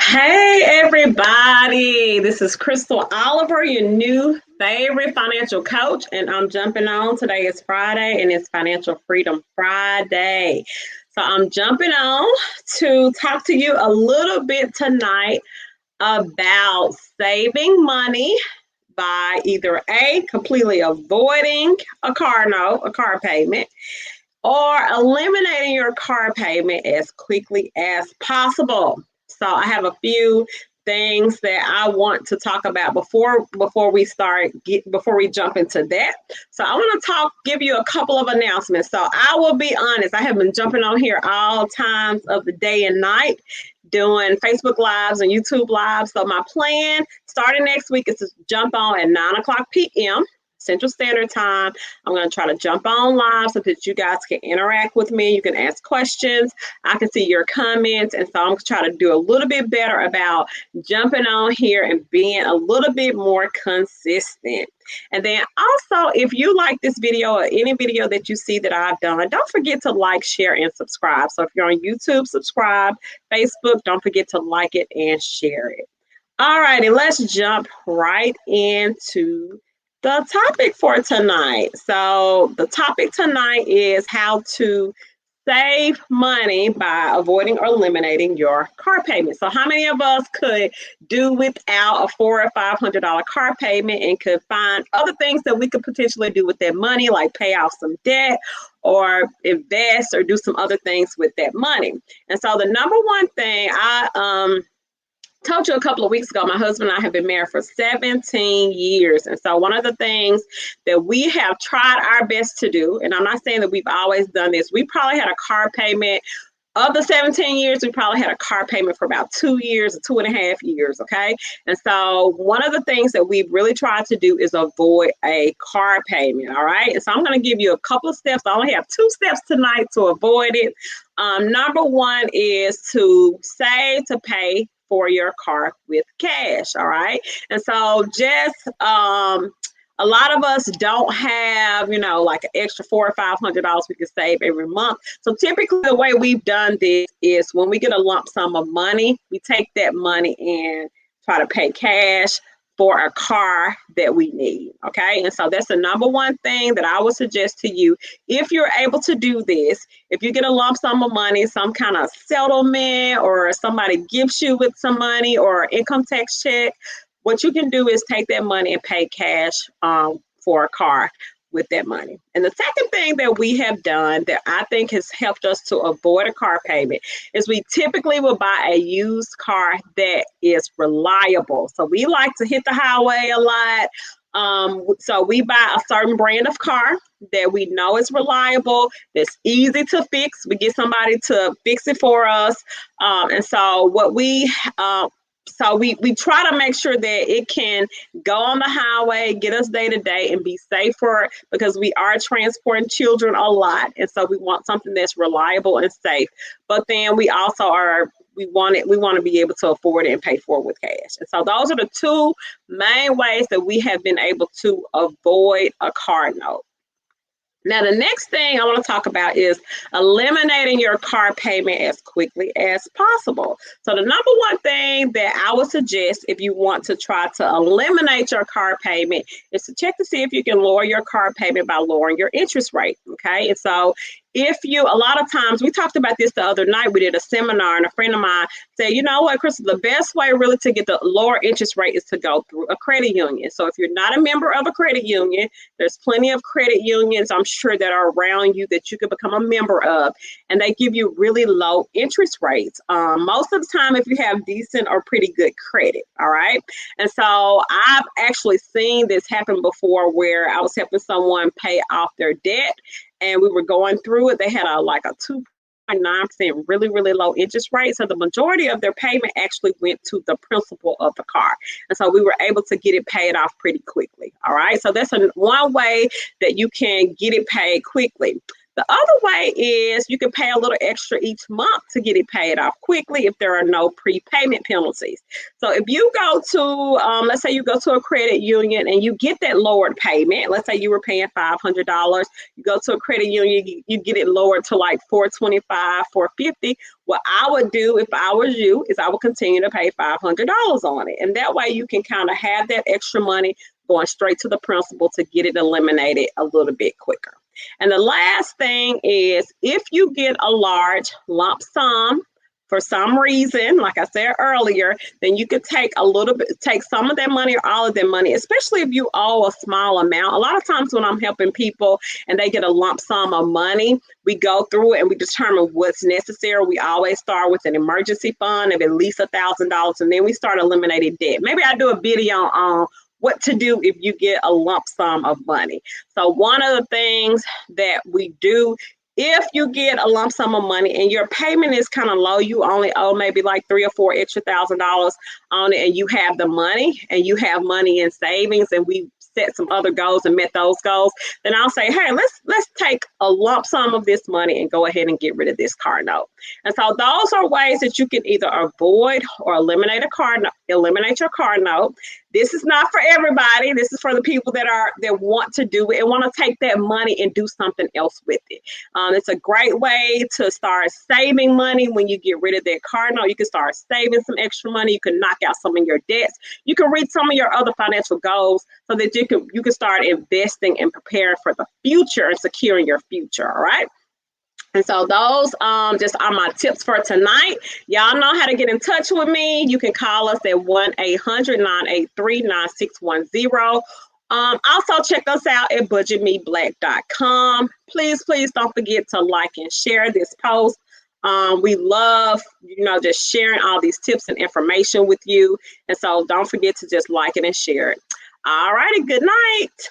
Hey everybody, this is Crystal Oliver, your new favorite financial coach, and I'm jumping on. Today is Friday and it's Financial Freedom Friday. So I'm jumping on to talk to you a little bit tonight about saving money by either A, completely avoiding a car note, a car payment, or eliminating your car payment as quickly as possible. So I have a few things that I want to talk about before we jump into that. So I want to give you a couple of announcements. So I will be honest, I have been jumping on here all times of the day and night doing Facebook Lives and YouTube Lives. So my plan starting next week is to jump on at 9 o'clock p.m. Central Standard Time. I'm going to try to jump on live so that you guys can interact with me. You can ask questions. I can see your comments. And so I'm going to try to do a little bit better about jumping on here and being a little bit more consistent. And then also, if you like this video or any video that you see that I've done, don't forget to like, share, and subscribe. So if you're on YouTube, subscribe. Facebook, don't forget to like it and share it. All righty, let's jump right into the topic for tonight. So the topic tonight is how to save money by avoiding or eliminating your car payment. So how many of us could do without a $400 or $500 car payment and could find other things that we could potentially do with that money, like pay off some debt or invest or do some other things with that money? And so the number one thing I told you a couple of weeks ago, my husband and I have been married for 17 years. And so one of the things that we have tried our best to do, and I'm not saying that we've always done this, we probably had a car payment of the 17 years, we probably had a car payment for about 2 years or 2.5 years, okay? And so one of the things that we've really tried to do is avoid a car payment, all right? And so I'm going to give you a couple of steps. I only have 2 steps tonight to avoid it. Number one is to save to pay for your car with cash, all right? And so just a lot of us don't have, like an extra $400 or $500 we can save every month. So typically the way we've done this is when we get a lump sum of money, we take that money and try to pay cash for a car that we need, okay? And so that's the number one thing that I would suggest to you. If you're able to do this, if you get a lump sum of money, some kind of settlement, or somebody gives you with some money or income tax check, what you can do is take that money and pay cash for a car with that money. And the second thing that we have done that I think has helped us to avoid a car payment is we typically will buy a used car that is reliable. So we like to hit the highway a lot. So we buy a certain brand of car that we know is reliable, that's easy to fix. We get somebody to fix it for us. And so what we try to make sure that it can go on the highway, get us day to day, and be safer because we are transporting children a lot. And so we want something that's reliable and safe. But then we also we want to be able to afford it and pay for it with cash. And so those are the 2 main ways that we have been able to avoid a car note. Now, the next thing I want to talk about is eliminating your car payment as quickly as possible. So the number one thing that I would suggest if you want to try to eliminate your car payment is to check to see if you can lower your car payment by lowering your interest rate, okay? And so a lot of times, we talked about this the other night, we did a seminar and a friend of mine said, you know what, Crystal, the best way really to get the lower interest rate is to go through a credit union. So if you're not a member of a credit union, there's plenty of credit unions, I'm sure, that are around you that you could become a member of, and they give you really low interest rates. Most of the time, if you have decent or pretty good credit, all right? And so I've actually seen this happen before where I was helping someone pay off their debt, and we were going through it. They had a 2.9% really, really low interest rate. So the majority of their payment actually went to the principal of the car. And so we were able to get it paid off pretty quickly. All right. So that's one way that you can get it paid quickly. The other way is you can pay a little extra each month to get it paid off quickly if there are no prepayment penalties. So if you go to, let's say you go to a credit union and you get that lowered payment, let's say you were paying $500, you go to a credit union, you get it lowered to like $425, $450. What I would do if I was you is I would continue to pay $500 on it. And that way you can kind of have that extra money going straight to the principal to get it eliminated a little bit quicker. And the last thing is if you get a large lump sum for some reason, like I said earlier, then you could take a little bit, take some of that money or all of that money, especially if you owe a small amount. A lot of times when I'm helping people and they get a lump sum of money, we go through it and we determine what's necessary. We always start with an emergency fund of at least $1,000, and then we start eliminating debt. Maybe I do a video on what to do if you get a lump sum of money. So one of the things that we do, if you get a lump sum of money and your payment is kind of low, you only owe maybe like $3,000 or $4,000 extra on it, and you have the money and you have money in savings, and we set some other goals and met those goals, then I'll say, hey, let's take a lump sum of this money and go ahead and get rid of this car note. And so those are ways that you can either avoid or eliminate your car note. This is not for everybody. This is for the people that want to do it and want to take that money and do something else with it. It's a great way to start saving money when you get rid of that car note. You can start saving some extra money. You can knock out some of your debts. You can reach some of your other financial goals so that you can start investing and preparing for the future and securing your future. All right. And so those just are my tips for tonight. Y'all know how to get in touch with me. You can call us at 1-800-983-9610. Also check us out at budgetmeblack.com. Please don't forget to like and share this post. We love, just sharing all these tips and information with you. And so don't forget to just like it and share it. All righty, good night.